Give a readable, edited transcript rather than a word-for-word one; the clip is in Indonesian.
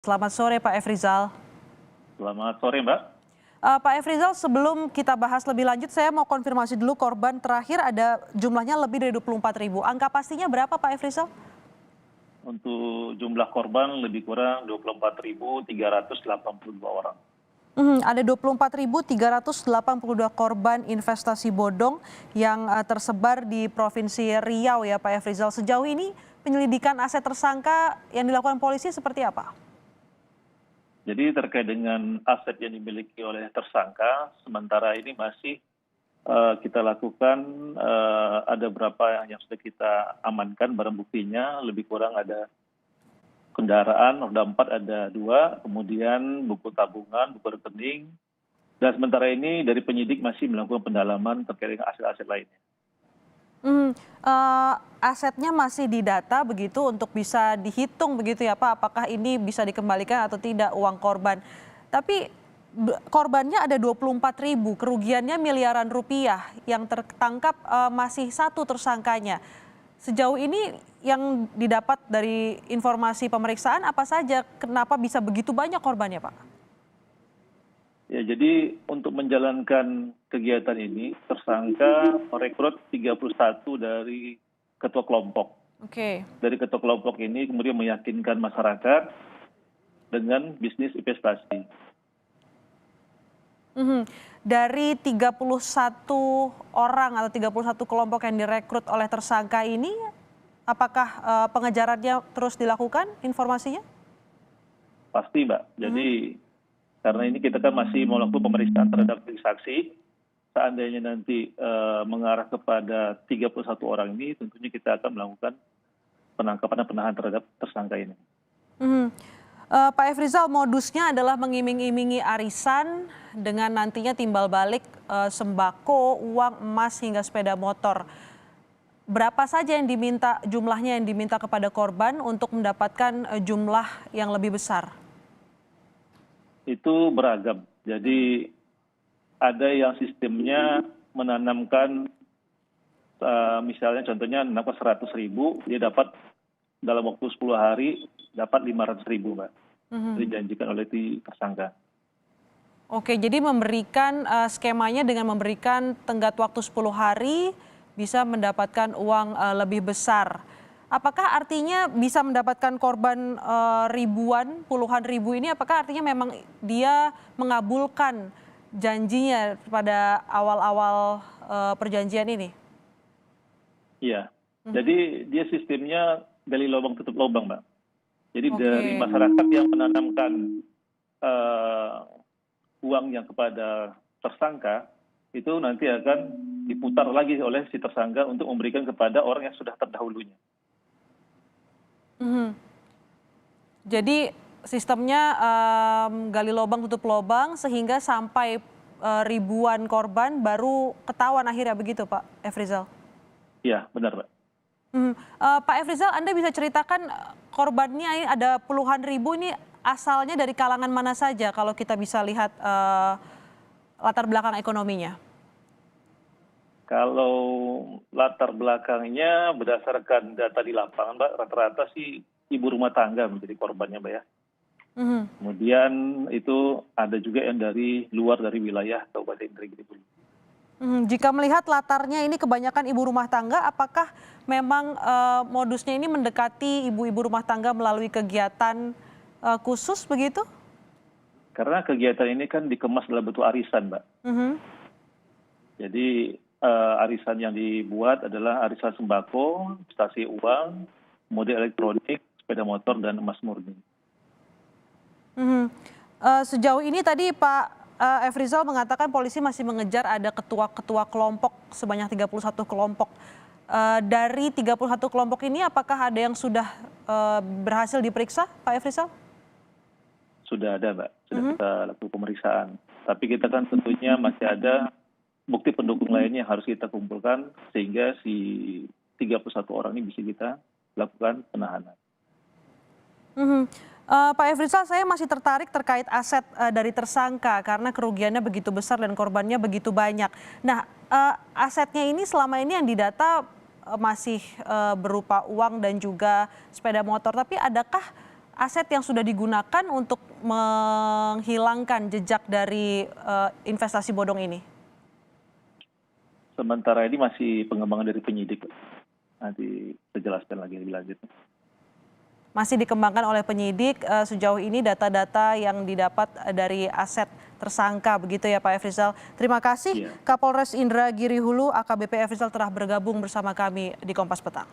Selamat sore Pak Efrizal. Selamat sore, Mbak. Pak Efrizal, sebelum kita bahas lebih lanjut, saya mau konfirmasi dulu korban terakhir ada jumlahnya lebih dari 24.000. Angka pastinya berapa Pak Efrizal? Untuk jumlah korban lebih kurang 24.382 orang. Ada 24.382 korban investasi bodong yang tersebar di Provinsi Riau ya Pak Efrizal. Sejauh ini penyelidikan aset tersangka yang dilakukan polisi seperti apa? Jadi terkait dengan aset yang dimiliki oleh tersangka, sementara ini masih kita lakukan, ada beberapa yang sudah kita amankan barang buktinya, lebih kurang ada kendaraan, roda 4 ada 2, kemudian buku tabungan, buku rekening, dan sementara ini dari penyidik masih melakukan pendalaman terkait dengan aset-aset lainnya. Asetnya masih didata begitu untuk bisa dihitung begitu ya Pak, apakah ini bisa dikembalikan atau tidak uang korban. Tapi korbannya ada 24.000, kerugiannya miliaran rupiah, yang tertangkap masih satu tersangkanya. Sejauh ini yang didapat dari informasi pemeriksaan apa saja, kenapa bisa begitu banyak korbannya Pak? Ya, jadi untuk menjalankan kegiatan ini, tersangka merekrut 31 dari ketua kelompok. Oke. Dari ketua kelompok ini kemudian meyakinkan masyarakat dengan bisnis investasi. Dari 31 orang atau 31 kelompok yang direkrut oleh tersangka ini, apakah pengejarannya terus dilakukan informasinya? Pasti, Mbak. Jadi karena ini kita kan masih melakukan pemeriksaan terhadap saksi, seandainya nanti mengarah kepada 31 orang ini, tentunya kita akan melakukan penangkapan dan penahanan terhadap tersangka ini. Pak Efrizal, modusnya adalah mengiming-imingi arisan dengan nantinya timbal balik sembako, uang, emas hingga sepeda motor. Berapa saja yang diminta, jumlahnya yang diminta kepada korban untuk mendapatkan jumlah yang lebih besar? Itu beragam. Jadi ada yang sistemnya menanamkan, misalnya contohnya menanamkan 100.000, dia dapat dalam waktu 10 hari dapat 500.000, Mbak. Dijanjikan oleh tersangka. Oke, jadi memberikan skemanya dengan memberikan tenggat waktu 10 hari bisa mendapatkan uang lebih besar. Apakah artinya bisa mendapatkan korban ribuan, puluhan ribu ini, apakah artinya memang dia mengabulkan janjinya pada awal-awal perjanjian ini? Iya, jadi dia sistemnya gali lubang tutup lubang, Mbak. Jadi dari masyarakat yang menanamkan uang yang kepada tersangka, itu nanti akan diputar lagi oleh si tersangka untuk memberikan kepada orang yang sudah terdahulunya. Jadi sistemnya gali lubang tutup lubang sehingga sampai ribuan korban baru ketahuan akhirnya begitu Pak Efrizal? Iya, benar, Pak. Pak Efrizal, Anda bisa ceritakan korbannya ada puluhan ribu ini asalnya dari kalangan mana saja kalau kita bisa lihat latar belakang ekonominya? Kalau latar belakangnya berdasarkan data di lapangan, Mbak, rata-rata sih ibu rumah tangga menjadi korbannya, Mbak ya. Kemudian itu ada juga yang dari luar dari wilayah Kabupaten Indragiri. Jika melihat latarnya ini kebanyakan ibu rumah tangga, apakah memang modusnya ini mendekati ibu-ibu rumah tangga melalui kegiatan khusus begitu? Karena kegiatan ini kan dikemas dalam bentuk arisan, Mbak. Jadi arisan yang dibuat adalah arisan sembako, investasi uang, kemudian elektronik, sepeda motor, dan emas murni. Sejauh ini tadi Pak Efrizal mengatakan polisi masih mengejar ada ketua-ketua kelompok sebanyak 31 kelompok. Dari 31 kelompok ini apakah ada yang sudah berhasil diperiksa Pak Efrizal? Sudah ada, Mbak. Sudah kita lakukan pemeriksaan. Tapi kita kan tentunya masih ada bukti pendukung lainnya yang harus kita kumpulkan sehingga si 31 orang ini bisa kita lakukan penahanan. Pak Efrizal, saya masih tertarik terkait aset dari tersangka karena kerugiannya begitu besar dan korbannya begitu banyak. Nah, asetnya ini selama ini yang didata masih berupa uang dan juga sepeda motor. Tapi adakah aset yang sudah digunakan untuk menghilangkan jejak dari investasi bodong ini? Sementara ini masih pengembangan dari penyidik. Nanti saya jelaskan lagi lebih lanjut. Masih dikembangkan oleh penyidik, sejauh ini data-data yang didapat dari aset tersangka begitu ya Pak Efrizal. Terima kasih Kapolres Indragiri Hulu AKBP Efrizal telah bergabung bersama kami di Kompas Petang.